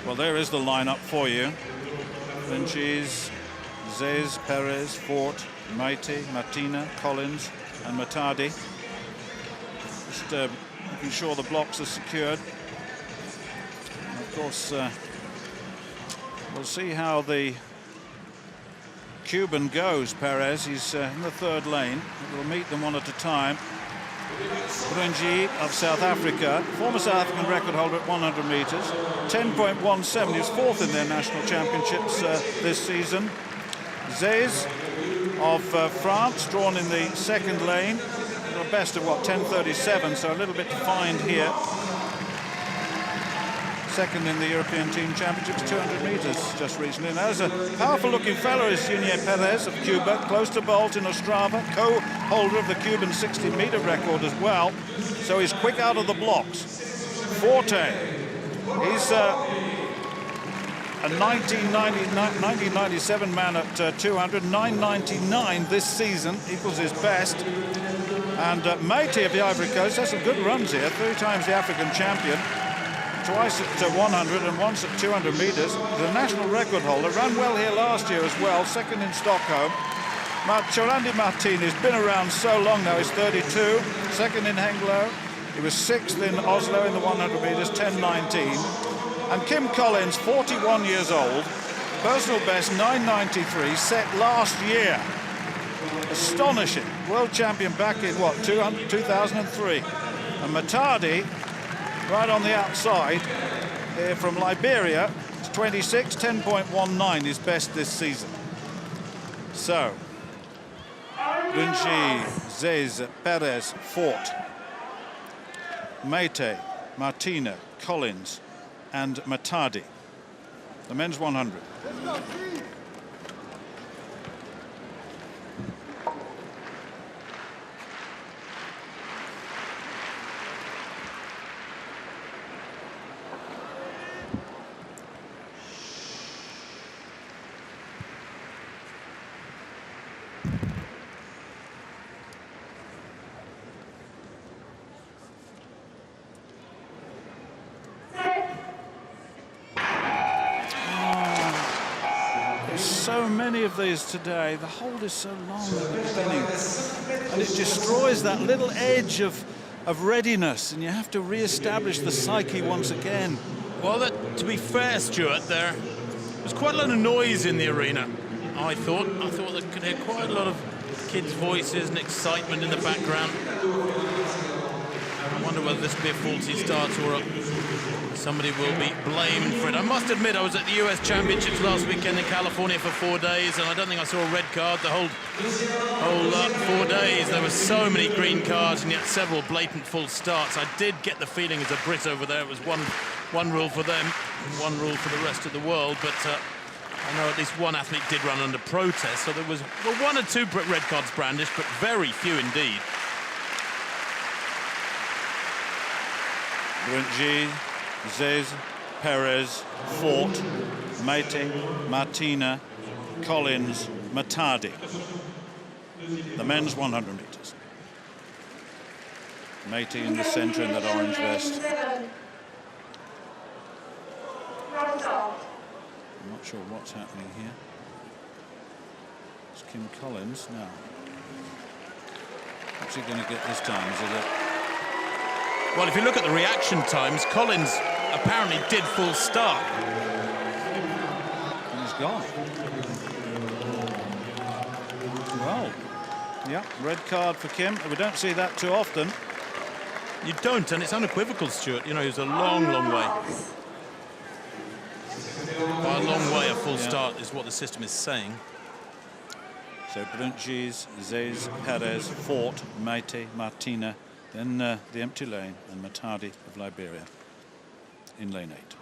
Well, there is the lineup for you. Vincis, Zez, Perez, Fort, Maite, Martina, Collins and Matadi. Just making sure the blocks are secured. And of course, we'll see how the Cuban goes, Perez. He's in the third lane. We'll meet them one at a time. Brunji of South Africa, former South African record holder at 100 meters, 10.17. He was fourth in their national championships this season. Zez of France, drawn in the second lane, the best of what, 10.37, so a little bit to find here. Second in the European Team Championships, 200 meters just recently. And there's a powerful-looking fellow is Junior Perez of Cuba, close to Bolt in Ostrava, co-holder of the Cuban 60-meter record as well. So he's quick out of the blocks. Forte, he's a 1997 man at 200, 9.99 this season, equals his best. And Maite of the Ivory Coast has some good runs here, 3 times the African champion. Twice at 100 and once at 200 meters. The national record holder, ran well here last year as well, second in Stockholm. Chorandi Martin has been around so long now, he's 32, second in Hengelo. He was 6th in Oslo in the 100 meters, 10.19. And Kim Collins, 41 years old, personal best 9.93, set last year. Astonishing. World champion back in, what, 2003. And Matadi, right on the outside, here from Liberia, it's 26, 10.19, his best this season. So, Vinci, Zez, Perez, Fort, Maite, Martina, Collins, and Matadi. The men's 100. So many of these today, the hold is so long at the beginning, and it destroys that little edge of readiness, and you have to re-establish the psyche once again. Well, to be fair, Stuart, there was quite a lot of noise in the arena. I thought they could hear quite a lot of kids' voices and excitement in the background. I wonder whether this will be a faulty start or somebody will be blamed for it. I must admit, I was at the US Championships last weekend in California for 4 days, and I don't think I saw a red card the whole 4 days. There were so many green cards and yet several blatant false starts. I did get the feeling as a Brit over there, it was one rule for them and one rule for the rest of the world, but I know at least one athlete did run under protest, so there was 1 or 2 red cards brandished, but very few indeed. Brunji, Zez, Perez, Fort, Maite, Martina, Collins, Matadi. The men's 100 meters. Maite in the center in that orange vest. I'm not sure what's happening here. It's Kim Collins now. What's he going to get this time? Is it a... Well, if you look at the reaction times, Collins apparently did full start. And he's gone. Well, yeah, red card for Kim. We don't see that too often. You don't, and it's unequivocal, Stuart. You know, he was a long, long way. By a long way, a full start is what the system is saying. So Brunchis, Zez, Perez, Fort, Maite, Martina, then the empty lane, and Matadi of Liberia in lane 8.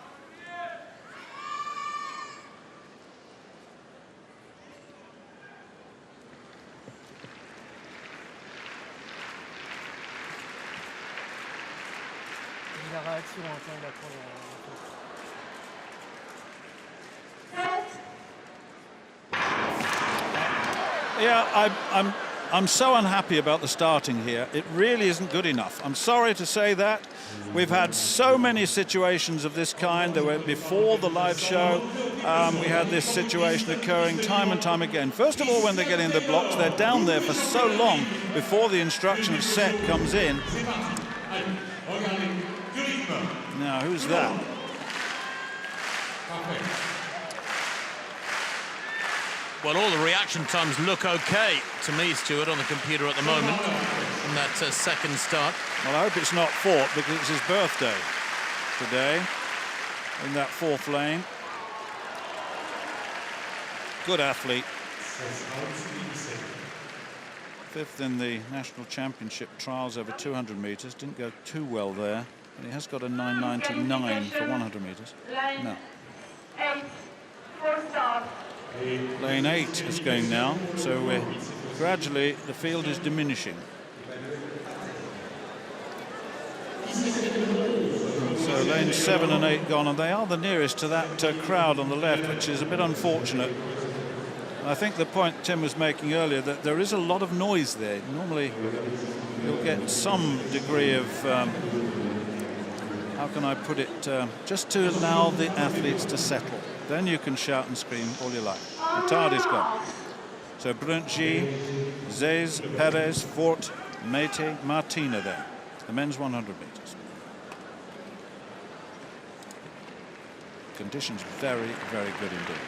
Yeah, I'm so unhappy about the starting here. It really isn't good enough. I'm sorry to say that. We've had so many situations of this kind. There were before the live show. We had this situation occurring time and time again. First of all, when they're getting the blocks, they're down there for so long before the instruction of set comes in. Now, who's that? Well, all the reaction times look okay to me, Stuart, on the computer at the moment in that second start. Well, I hope it's not fourth, because it's his birthday today in that fourth lane. Good athlete. Fifth in the national championship trials over 200 meters. Didn't go too well there, but he has got a 9.99 for 100 meters. No. Lane 8 is going now, so gradually the field is diminishing. So lanes 7 and 8 gone, and they are the nearest to that crowd on the left, which is a bit unfortunate. I think the point Tim was making earlier, that there is a lot of noise there. Normally you'll get some degree of, how can I put it, just to allow the athletes to settle. Then you can shout and scream all you like. The tide is gone. So Brunchi, Zez, Perez, Fort, Métis, Martina there. The men's 100 meters. Conditions very, very good indeed.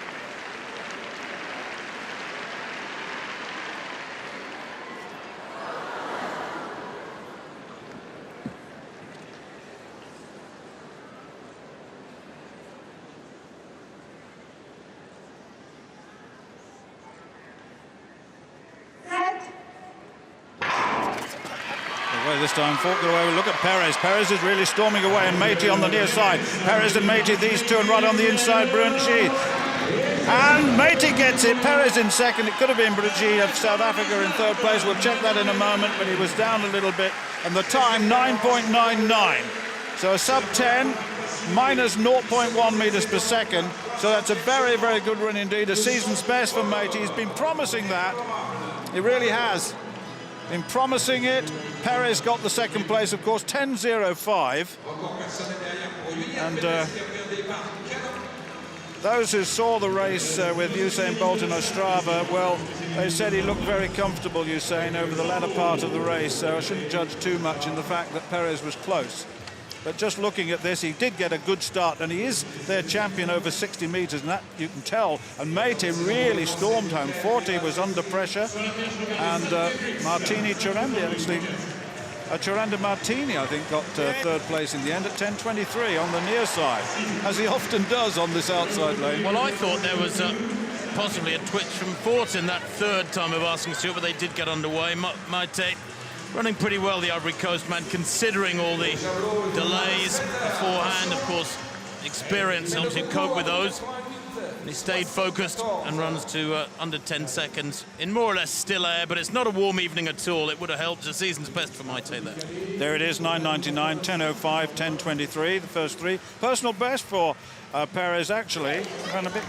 This time, Fort got away. Look at Perez. Perez is really storming away, and Métis on the near side. Perez and Métis, these two, and right on the inside, Brunchi. And Métis gets it. Perez in second. It could have been Brunchi of South Africa in third place. We'll check that in a moment, but he was down a little bit. And the time, 9.99. So a sub 10, minus 0.1 meters per second. So that's a very, very good run indeed. A season's best for Métis. He's been promising that. He really has. In promising it. Perez got the second place, of course, 10.05. And those who saw the race with Usain Bolt in Ostrava, well, they said he looked very comfortable, Usain, over the latter part of the race, so I shouldn't judge too much in the fact that Perez was close. But just looking at this, he did get a good start, and he is their champion over 60 meters, and that you can tell. And Métis really stormed home. Forti was under pressure, and Martini Chirandi, actually, Chiranda Martini, I think, got third place in the end at 10.23 on the near side, as he often does on this outside lane. Well, I thought there was possibly a twitch from Fort in that third time of asking Stuart, but they did get underway. Métis running pretty well, the Ivory Coast man, considering all the delays beforehand. Of course, experience helps you cope with those. And he stayed focused and runs to under 10 seconds in more or less still air, but it's not a warm evening at all. It would have helped. The season's best for Métis there. There it is, 9.99, 10.05, 10.23, the first three. Personal best for Perez, actually. Ran a bit